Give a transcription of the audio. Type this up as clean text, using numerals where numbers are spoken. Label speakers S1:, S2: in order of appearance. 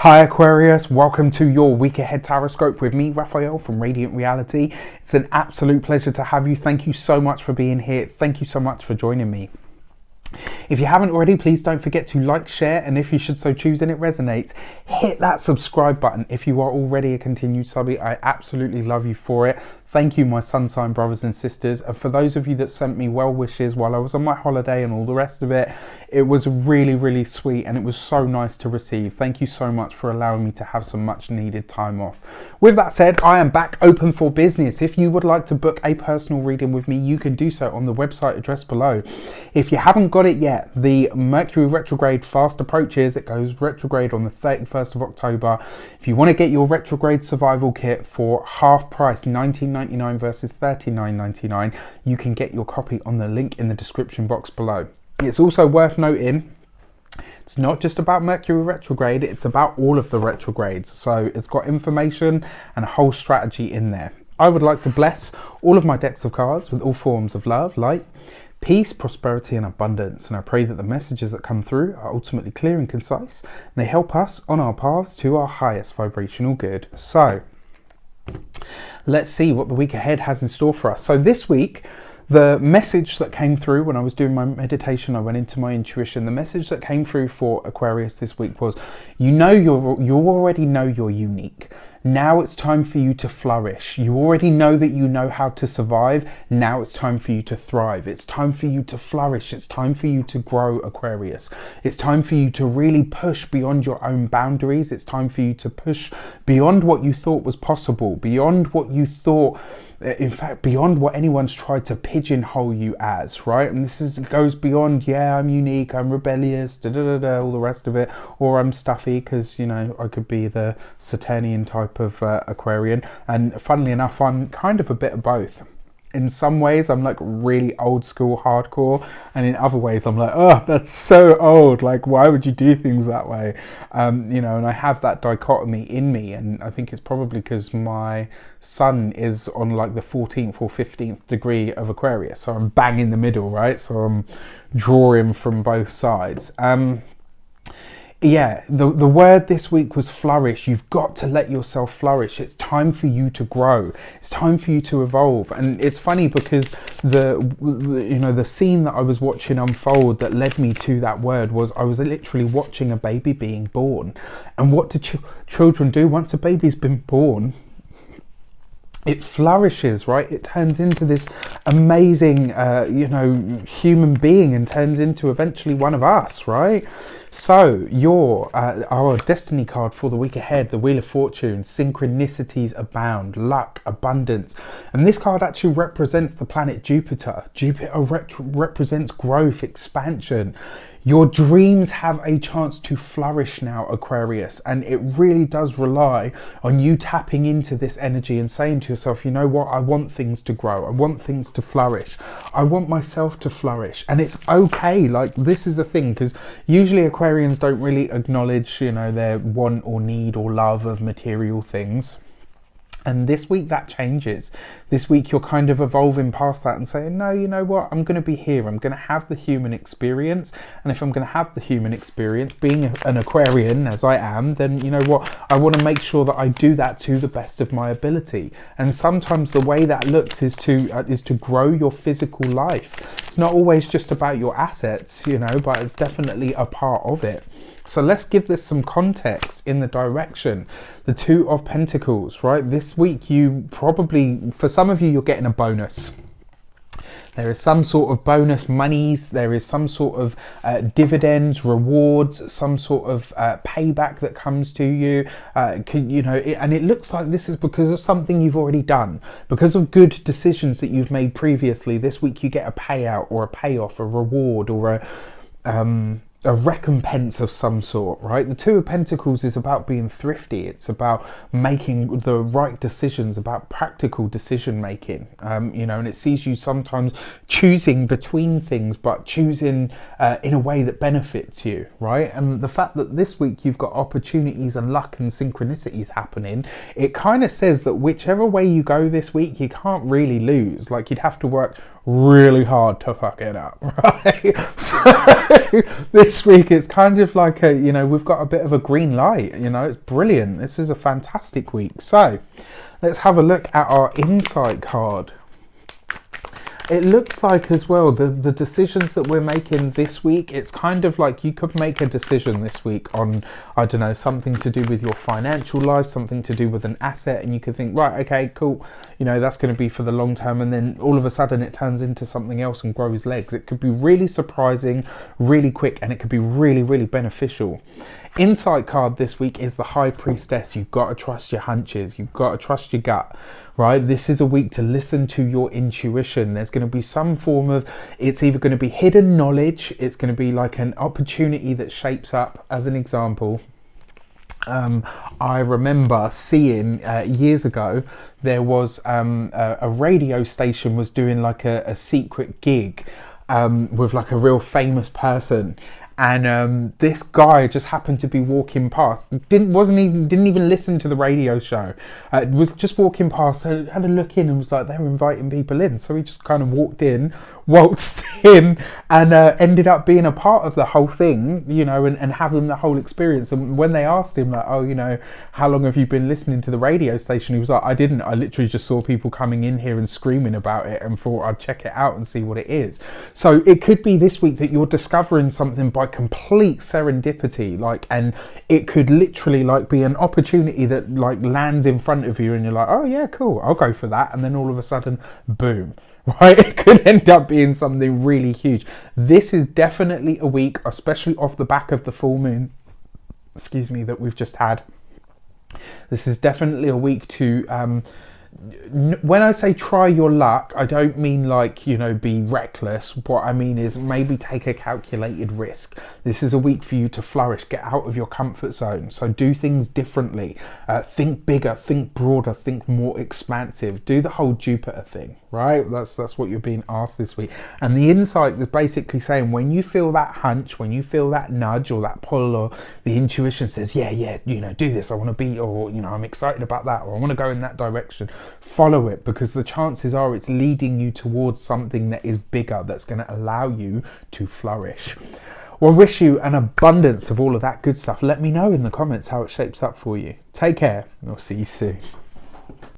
S1: Hi Aquarius, welcome to your week ahead tarot with me, Raphael from Reydiant Reality. It's an absolute pleasure to have you. Thank you so much for being here. Thank you so much for joining me. If you haven't already, please don't forget to like, share, and if you should so choose and it resonates, hit that subscribe button. If you are already a continued subby, I absolutely love you for it. Thank you, my sun sign brothers and sisters. And for those of you that sent me well wishes while I was on my holiday and all the rest of it, it was really, really sweet and it was so nice to receive. Thank you so much for allowing me to have some much needed time off. With that said, I am back open for business. If you would like to book a personal reading with me, you can do so on the website address below. If you haven't got it yet, the Mercury retrograde fast approaches. It goes retrograde on the 31st of October. If you want to get your retrograde survival kit for half price, $19.99 versus $39.99, you can get your copy on the link in the description box below. It's also worth noting, it's not just about Mercury retrograde, it's about all of the retrogrades. So it's got information and a whole strategy in there. I would like to bless all of my decks of cards with all forms of love, light, peace, prosperity and abundance, and I pray that the messages that come through are ultimately clear and concise and they help us on our paths to our highest vibrational good. So let's see what the week ahead has in store for us. So this week, the message that came through when I was doing my meditation, I went into my intuition. The message that came through for Aquarius this week was, you already know you're unique. Now it's time for you to flourish. You already know that you know how to survive. Now it's time for you to thrive. It's time for you to flourish. It's time for you to grow, Aquarius. It's time for you to really push beyond your own boundaries. It's time for you to push beyond what you thought was possible, beyond what you thought, in fact, beyond what anyone's tried to pigeonhole you as, right? And goes beyond, yeah, I'm unique, I'm rebellious, all the rest of it, or I'm stuffy because, you know, I could be the Saturnian type of Aquarian. And funnily enough, I'm kind of a bit of both. In some ways I'm like really old school hardcore, and in other ways I'm like, oh, that's so old, like why would you do things that way? You know, and I have that dichotomy in me, and I think it's probably because my sun is on like the 14th or 15th degree of Aquarius, so I'm bang in the middle, right? So I'm drawing from both sides. Yeah, the word this week was flourish. You've got to let yourself flourish. It's time for you to grow. It's time for you to evolve. And it's funny because the scene that I was watching unfold that led me to that word was, I was literally watching a baby being born. And what do children do once a baby's been born? It flourishes, right? It turns into this amazing, human being, and turns into eventually one of us, right? So our destiny card for the week ahead, the Wheel of Fortune, synchronicities abound, luck, abundance. And this card actually represents the planet Jupiter. Jupiter represents growth, expansion. Your dreams have a chance to flourish now, Aquarius, and it really does rely on you tapping into this energy and saying to yourself, you know what, I want things to grow, I want things to flourish, I want myself to flourish. And it's okay, like this is the thing, because usually Aquarians don't really acknowledge, you know, their want or need or love of material things. And this week that changes. This week you're kind of evolving past that and saying, no, you know what, I'm going to be here. I'm going to have the human experience. And if I'm going to have the human experience, being an Aquarian as I am, then you know what, I want to make sure that I do that to the best of my ability. And sometimes the way that looks is to grow your physical life. It's not always just about your assets, you know, but it's definitely a part of it. So let's give this some context in the direction. The Two of Pentacles, right? This week you probably, for some of you, you're getting a bonus. There is some sort of bonus monies, there is some sort of dividends, rewards, some sort of payback that comes to you, and it looks like this is because of something you've already done, because of good decisions that you've made previously. This week you get a payout or a payoff, a reward, or a recompense of some sort, right? The Two of Pentacles is about being thrifty. It's about making the right decisions, about practical decision making, and it sees you sometimes choosing between things, but choosing in a way that benefits you, right? And the fact that this week you've got opportunities and luck and synchronicities happening, it kind of says that whichever way you go this week, you can't really lose. Like, you'd have to work really hard to fuck it up, right? So this this week it's kind of like a, you know, we've got a bit of a green light, you know, it's brilliant. This is a fantastic week. So let's have a look at our insight card. It looks like as well, the decisions that we're making this week, it's kind of like you could make a decision this week on, I don't know, something to do with your financial life, something to do with an asset, and you could think, right, okay, cool, you know, that's going to be for the long term, and then all of a sudden it turns into something else and grows legs. It could be really surprising, really quick, and it could be really, really beneficial. Insight card this week is the High Priestess. You've got to trust your hunches. You've got to trust your gut, right? This is a week to listen to your intuition. There's going to be some form of, it's either going to be hidden knowledge. It's going to be like an opportunity that shapes up. As an example, I remember seeing years ago, there was a radio station was doing like a secret gig with like a real famous person. And this guy just happened to be walking past. Didn't even listen to the radio show. Was just walking past, had a look in, and was like, they were inviting people in. So he just kind of walked in, waltzed in, and ended up being a part of the whole thing, you know, and having the whole experience. And when they asked him, like, oh, you know, how long have you been listening to the radio station? He was like, I didn't. I literally just saw people coming in here and screaming about it, and thought I'd check it out and see what it is. So it could be this week that you're discovering something by complete serendipity, like, and it could literally like be an opportunity that like lands in front of you, and you're like, oh yeah, cool, I'll go for that, and then all of a sudden, boom. Right, it could end up being something really huge. This is definitely a week, especially off the back of the full moon, excuse me, that we've just had. This is definitely a week to when I say try your luck, I don't mean like, you know, be reckless. What I mean is maybe take a calculated risk. This is a week for you to flourish, get out of your comfort zone. So do things differently, think bigger, think broader, think more expansive. Do the whole Jupiter thing, right? That's what you're being asked this week. And the insight is basically saying, when you feel that hunch, when you feel that nudge or that pull, or the intuition says, yeah, you know, do this, I want to be, or, you know, I'm excited about that, or I want to go in that direction, follow it, because the chances are it's leading you towards something that is bigger, that's going to allow you to flourish. Well, wish you an abundance of all of that good stuff. Let me know in the comments how it shapes up for you. Take care, and I'll see you soon.